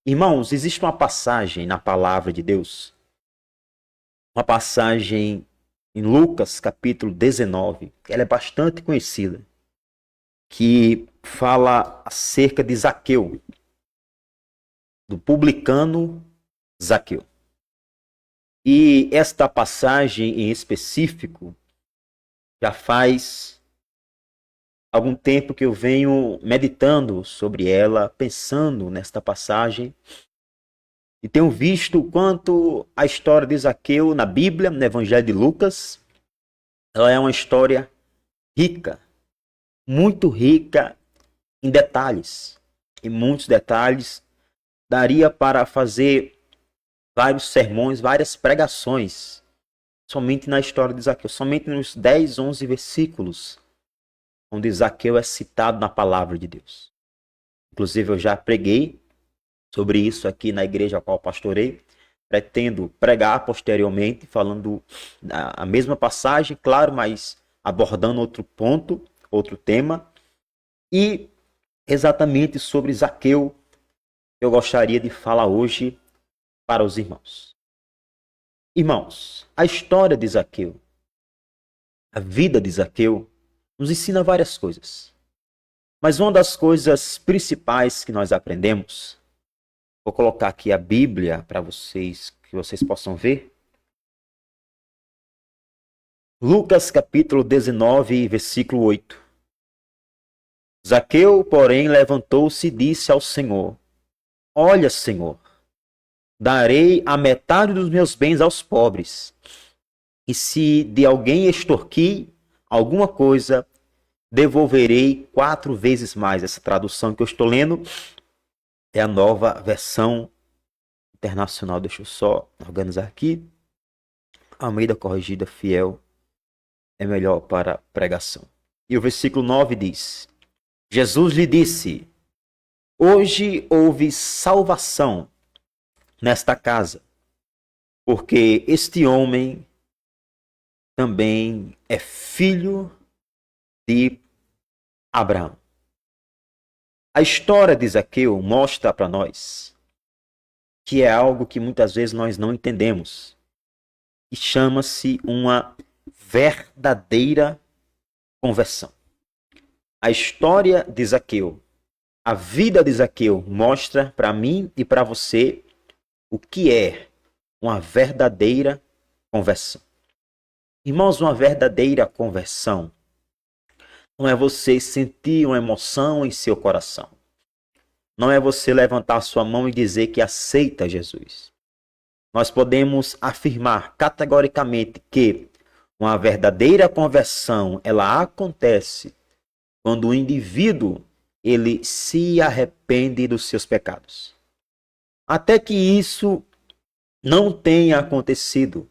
Irmãos, existe uma passagem na palavra de Deus, uma passagem em Lucas capítulo 19, que ela é bastante conhecida, que fala acerca de Zaqueu, do publicano Zaqueu. E esta passagem em específico já faz algum tempo que eu venho meditando sobre ela, pensando nesta passagem, e tenho visto o quanto a história de Zaqueu na Bíblia, no Evangelho de Lucas, ela é uma história rica, muito rica em detalhes, em muitos detalhes. Daria para fazer vários sermões, várias pregações, somente na história de Zaqueu, somente nos 10, 11 versículos, onde Zaqueu é citado na palavra de Deus. Inclusive, eu já preguei sobre isso aqui na igreja a qual pastorei. Pretendo pregar posteriormente, falando a mesma passagem, claro, mas abordando outro ponto, outro tema. E exatamente sobre Zaqueu, eu gostaria de falar hoje para os irmãos. Irmãos, a história de Zaqueu, a vida de Zaqueu, nos ensina várias coisas. Mas uma das coisas principais que nós aprendemos, vou colocar aqui a Bíblia para vocês, que vocês possam ver. Lucas capítulo 19, versículo 8. Zaqueu, porém, levantou-se e disse ao Senhor: Olha, Senhor, darei a metade dos meus bens aos pobres. E se de alguém extorquir alguma coisa, devolverei 4 vezes mais. Essa tradução que eu estou lendo é a nova versão internacional. Deixa eu só organizar aqui. A Almeida Corrigida Fiel é melhor para pregação. E o versículo 9 diz: Jesus lhe disse: Hoje houve salvação nesta casa, porque este homem também é filho de Abraão. A história de Zaqueu mostra para nós que é algo que muitas vezes nós não entendemos, e chama-se uma verdadeira conversão. A história de Zaqueu, a vida de Zaqueu mostra para mim e para você o que é uma verdadeira conversão. Irmãos, uma verdadeira conversão não é você sentir uma emoção em seu coração. Não é você levantar sua mão e dizer que aceita Jesus. Nós podemos afirmar categoricamente que uma verdadeira conversão, ela acontece quando o indivíduo ele se arrepende dos seus pecados. Até que isso não tenha acontecido,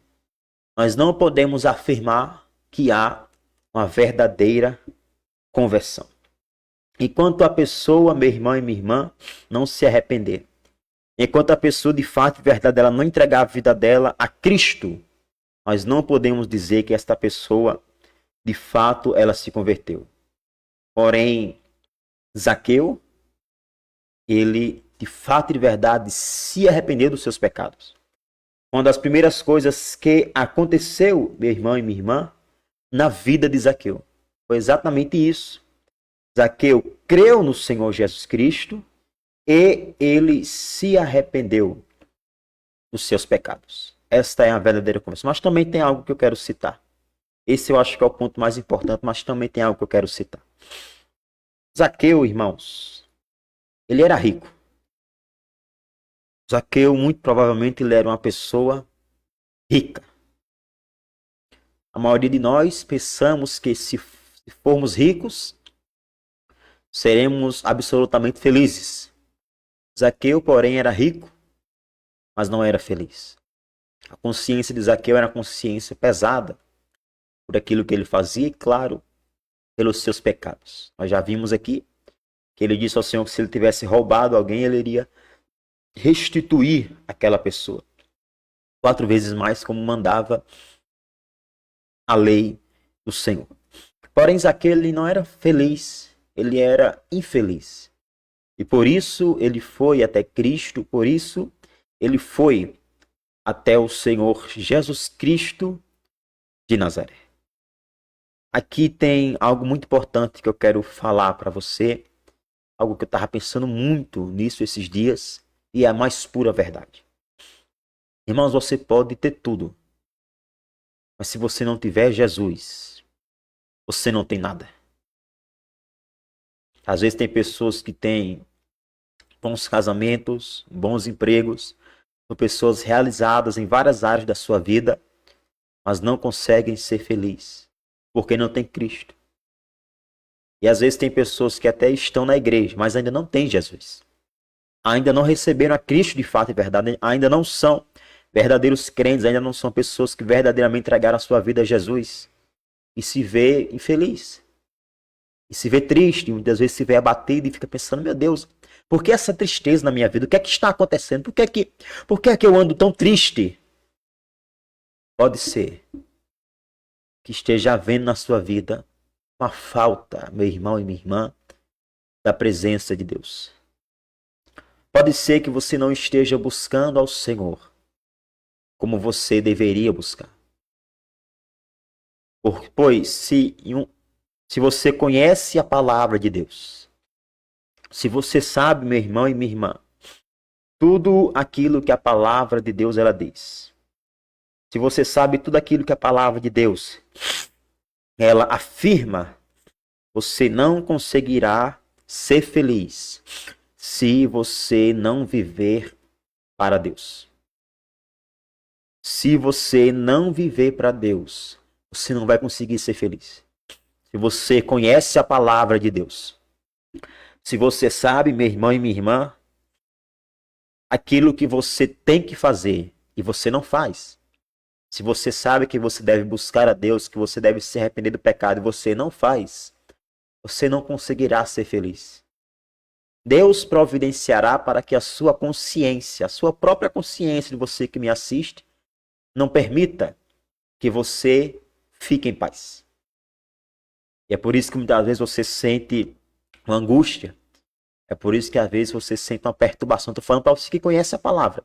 nós não podemos afirmar que há uma verdadeira conversão. Enquanto a pessoa, meu irmão e minha irmã, não se arrepender, enquanto a pessoa de fato e verdade ela não entregar a vida dela a Cristo, nós não podemos dizer que esta pessoa de fato ela se converteu. Porém, Zaqueu, ele de fato e de verdade se arrependeu dos seus pecados. Uma das primeiras coisas que aconteceu, meu irmão e minha irmã, na vida de Zaqueu, foi exatamente isso. Zaqueu creu no Senhor Jesus Cristo e ele se arrependeu dos seus pecados. Esta é a verdadeira conversão. Mas também tem algo que eu quero citar. Esse eu acho que é o ponto mais importante, mas também tem algo que eu quero citar. Zaqueu, irmãos, ele era rico. Zaqueu, muito provavelmente, ele era uma pessoa rica. A maioria de nós pensamos que se formos ricos, seremos absolutamente felizes. Zaqueu, porém, era rico, mas não era feliz. A consciência de Zaqueu era uma consciência pesada por aquilo que ele fazia e, claro, pelos seus pecados. Nós já vimos aqui que ele disse ao Senhor que se ele tivesse roubado alguém, ele iria restituir aquela pessoa 4 vezes mais, como mandava a lei do Senhor. Porém, Zaqueu ele não era feliz, ele era infeliz. E por isso ele foi até Cristo, por isso ele foi até o Senhor Jesus Cristo de Nazaré. Aqui tem algo muito importante que eu quero falar para você, algo que eu estava pensando muito nisso esses dias, e é a mais pura verdade. Irmãos, você pode ter tudo, mas se você não tiver Jesus, você não tem nada. Às vezes tem pessoas que têm bons casamentos, bons empregos, são pessoas realizadas em várias áreas da sua vida, mas não conseguem ser felizes, porque não tem Cristo. E às vezes tem pessoas que até estão na igreja, mas ainda não têm Jesus. Ainda não receberam a Cristo de fato e verdade, ainda não são verdadeiros crentes, ainda não são pessoas que verdadeiramente entregaram a sua vida a Jesus. E se vê infeliz. E se vê triste, muitas vezes se vê abatido e fica pensando, meu Deus, por que essa tristeza na minha vida? O que é que está acontecendo? Por que é que eu ando tão triste? Pode ser que esteja havendo na sua vida uma falta, meu irmão e minha irmã, da presença de Deus. Pode ser que você não esteja buscando ao Senhor como você deveria buscar. Pois se você conhece a palavra de Deus, se você sabe, meu irmão e minha irmã, tudo aquilo que a palavra de Deus ela diz, se você sabe tudo aquilo que a palavra de Deus ela afirma, você não conseguirá ser feliz se você não viver para Deus. Se você não viver para Deus, você não vai conseguir ser feliz. Se você conhece a palavra de Deus, se você sabe, meu irmão e minha irmã, aquilo que você tem que fazer e você não faz. Se você sabe que você deve buscar a Deus, que você deve se arrepender do pecado e você não faz, você não conseguirá ser feliz. Deus providenciará para que a sua consciência, a sua própria consciência de você que me assiste, não permita que você fique em paz. E é por isso que muitas vezes você sente uma angústia. É por isso que às vezes você sente uma perturbação. Estou falando para você que conhece a palavra.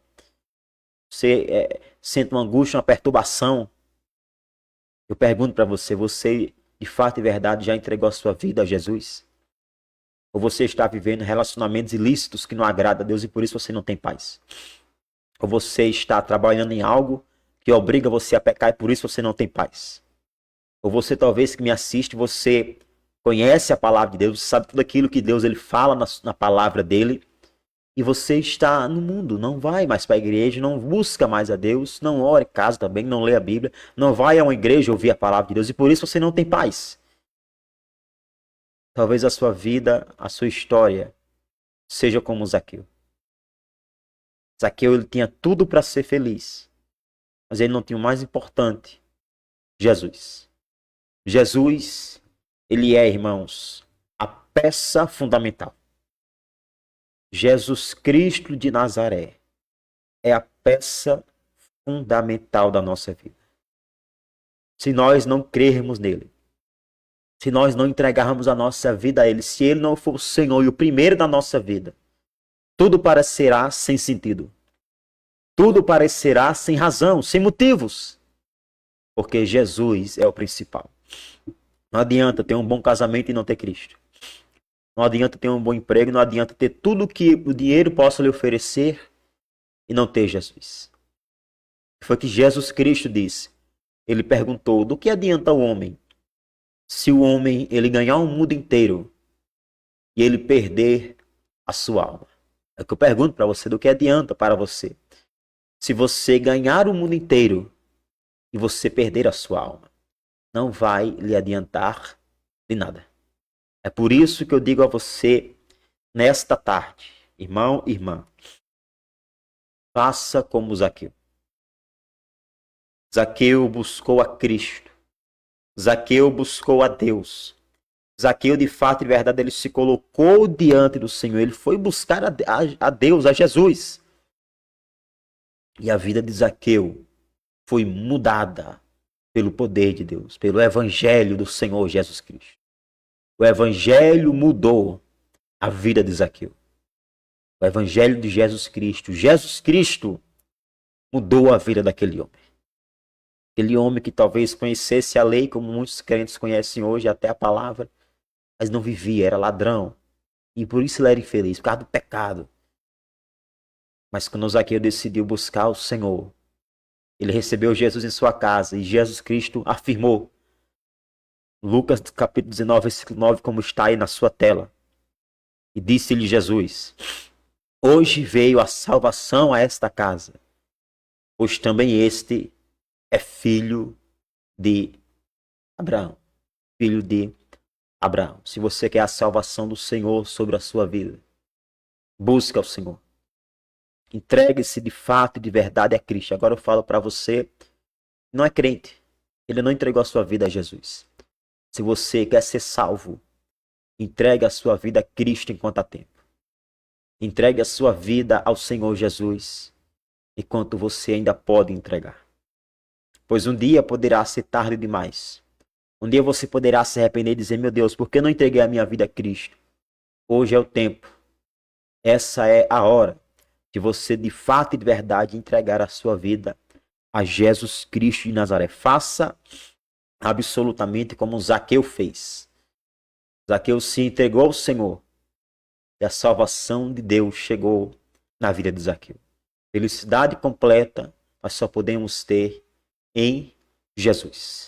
Você sente uma angústia, uma perturbação. Eu pergunto para você, você de fato e verdade já entregou a sua vida a Jesus? Ou você está vivendo relacionamentos ilícitos que não agradam a Deus e por isso você não tem paz? Ou você está trabalhando em algo que obriga você a pecar e por isso você não tem paz? Ou você talvez que me assiste, você conhece a palavra de Deus, você sabe tudo aquilo que Deus ele fala na palavra dele, e você está no mundo, não vai mais para a igreja, não busca mais a Deus, não ora em casa também, não lê a Bíblia, não vai a uma igreja ouvir a palavra de Deus, e por isso você não tem paz. Talvez a sua vida, a sua história, seja como Zaqueu. Zaqueu ele tinha tudo para ser feliz, mas ele não tinha o mais importante, Jesus. Jesus, ele é, irmãos, a peça fundamental. Jesus Cristo de Nazaré é a peça fundamental da nossa vida. Se nós não crermos nele, se nós não entregarmos a nossa vida a ele, se ele não for o Senhor e o primeiro da nossa vida, tudo parecerá sem sentido. Tudo parecerá sem razão, sem motivos. Porque Jesus é o principal. Não adianta ter um bom casamento e não ter Cristo. Não adianta ter um bom emprego, não adianta ter tudo que o dinheiro possa lhe oferecer e não ter Jesus. Foi que Jesus Cristo disse. Ele perguntou, do que adianta o homem se o homem ele ganhar o mundo inteiro e ele perder a sua alma? É o que eu pergunto para você, do que adianta para você se você ganhar o mundo inteiro e você perder a sua alma? Não vai lhe adiantar de nada. É por isso que eu digo a você, nesta tarde, irmão e irmã, faça como Zaqueu. Zaqueu buscou a Cristo. Zaqueu buscou a Deus. Zaqueu, de fato e verdade, ele se colocou diante do Senhor. Ele foi buscar a Deus, a Jesus. E a vida de Zaqueu foi mudada pelo poder de Deus, pelo Evangelho do Senhor Jesus Cristo. O Evangelho mudou a vida de Zaqueu. O Evangelho de Jesus Cristo. Jesus Cristo mudou a vida daquele homem. Aquele homem que talvez conhecesse a lei, como muitos crentes conhecem hoje, até a palavra, mas não vivia, era ladrão. E por isso ele era infeliz, por causa do pecado. Mas quando Zaqueu decidiu buscar o Senhor, ele recebeu Jesus em sua casa e Jesus Cristo afirmou, Lucas capítulo 19, versículo 9, como está aí na sua tela. E disse-lhe Jesus, hoje veio a salvação a esta casa, pois também este é filho de Abraão. Filho de Abraão. Se você quer a salvação do Senhor sobre a sua vida, busca o Senhor. Entregue-se de fato e de verdade a Cristo. Agora eu falo para você, não é crente. Ele não entregou a sua vida a Jesus. Se você quer ser salvo, entregue a sua vida a Cristo enquanto há tempo. Entregue a sua vida ao Senhor Jesus, enquanto você ainda pode entregar. Pois um dia poderá ser tarde demais. Um dia você poderá se arrepender e dizer, meu Deus, por que eu não entreguei a minha vida a Cristo? Hoje é o tempo. Essa é a hora de você de fato e de verdade entregar a sua vida a Jesus Cristo de Nazaré. Faça absolutamente como Zaqueu fez. Zaqueu se entregou ao Senhor e a salvação de Deus chegou na vida de Zaqueu. Felicidade completa nós só podemos ter em Jesus.